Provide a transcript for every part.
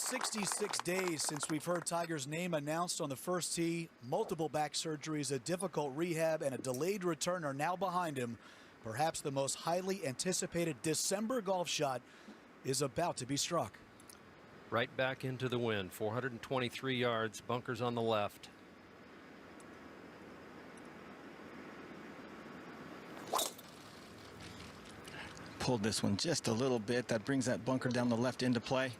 66 days since we've heard Tiger's name announced on the first tee. Multiple back surgeries, a difficult rehab, and a delayed return are now behind him. Perhaps the most highly anticipated December golf shot is about to be struck. Right back into the wind. 423 yards, bunkers on the left. Pulled this one just a little bit. That brings that bunker down the left into play.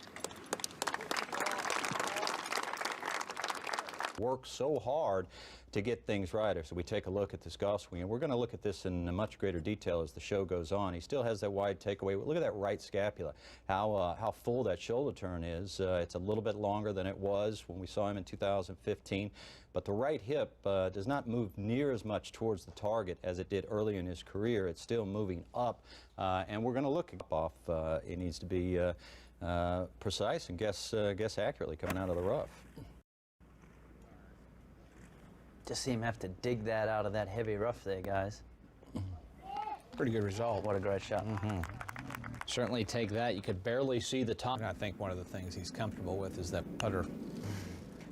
Worked so hard to get things right. So we take a look at this golf swing, and we're going to look at this in much greater detail as the show goes on. He still has that wide takeaway. Look at that right scapula, how full that shoulder turn is. It's a little bit longer than it was when we saw him in 2015, but the right hip does not move near as much towards the target as it did early in his career. It's still moving up, and we're going to look off. It needs to be precise and guess accurately coming out of the rough. Just see him have to dig that out of that heavy rough there, guys. Pretty good result. What a great shot. Certainly take that. You could barely see the top. I think one of the things he's comfortable with is that putter.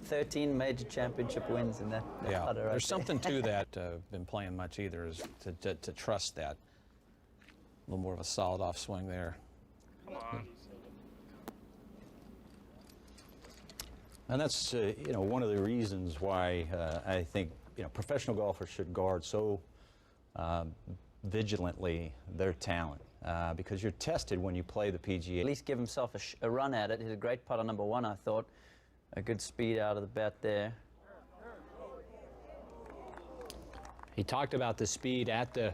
13 major championship wins in that putter. Right There's something to that. Been playing much either, is to trust that. A little more of a solid off swing there. Come on. And that's one of the reasons why I think professional golfers should guard so vigilantly their talent, because you're tested when you play the PGA. At least give himself a run at it. Hit a great putt on number one, I thought. A good speed out of the bat there. He talked about the speed after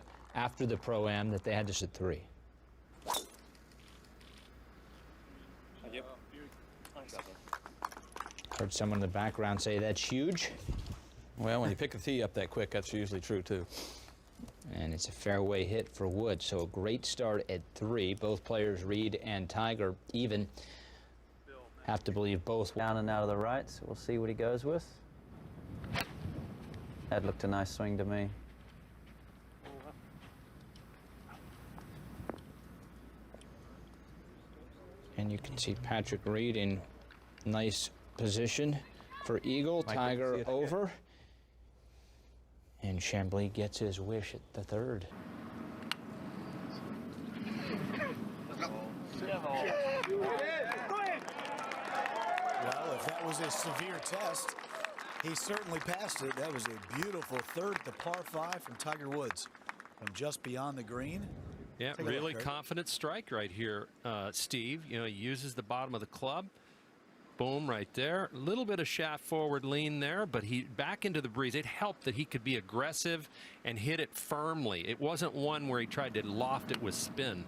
the Pro-Am that they had to shoot 3. Heard someone in the background say that's huge. Well, when you pick a tee up that quick, that's usually true too. And it's a fairway hit for Woods, so a great start at 3. Both players, Reed and Tiger, even. Have to believe both. Down and out of the right, so we'll see what he goes with. That looked a nice swing to me. And you can see Patrick Reed in nice position for eagle. Tiger over. And Chambly gets his wish at the 3rd. Well, if that was a severe test, he certainly passed it. That was a beautiful 3rd at the par 5 from Tiger Woods from just beyond the green. Yeah, really confident strike right here, Steve. He uses the bottom of the club. Boom, right there. A little bit of shaft forward lean there, but he back into the breeze. It helped that he could be aggressive and hit it firmly. It wasn't one where he tried to loft it with spin.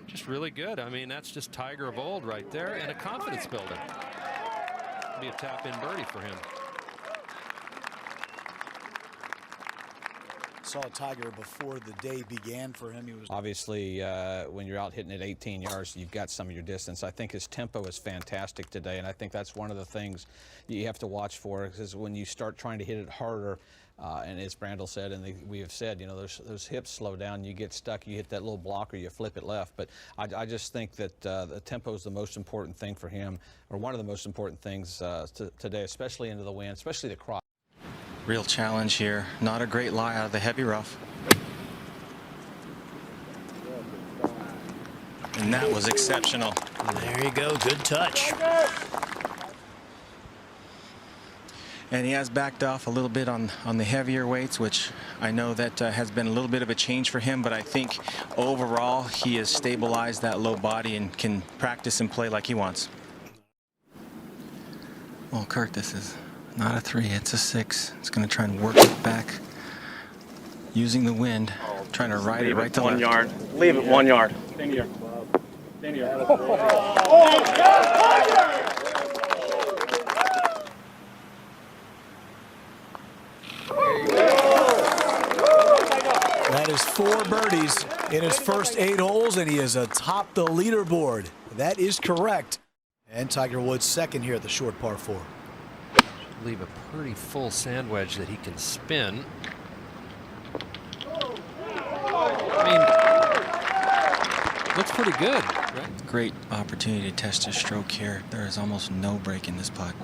Just really good. I mean, that's just Tiger of old right there, and a confidence builder. Be a tap-in birdie for him. Saw Tiger before the day began for him. He was Obviously, when you're out hitting at 18 yards, you've got some of your distance. I think his tempo is fantastic today, and I think that's one of the things you have to watch for, is when you start trying to hit it harder, and as Brandel said, and we have said, those hips slow down, you get stuck, you hit that little blocker, you flip it left. But I just think that the tempo is the most important thing for him, or one of the most important things today, especially into the wind, especially the cross. Real challenge here. Not a great lie out of the heavy rough. And that was exceptional. There you go. Good touch. And he has backed off a little bit on the heavier weights, which I know that has been a little bit of a change for him, but I think overall he has stabilized that low body and can practice and play like he wants. Well, Kurt, this is not a 3, it's a 6. It's going to try and work it back using the wind, trying to ride it right to left. 1 yard. Leave it 1 yard. Stand here. Stand here. That is 4 birdies in his first 8 holes, and he is atop the leaderboard. That is correct. And Tiger Woods second here at the short par 4. Leave a pretty full sand wedge that he can spin. I mean, Looks pretty good. Right? Great opportunity to test his stroke here. There is almost no break in this putt.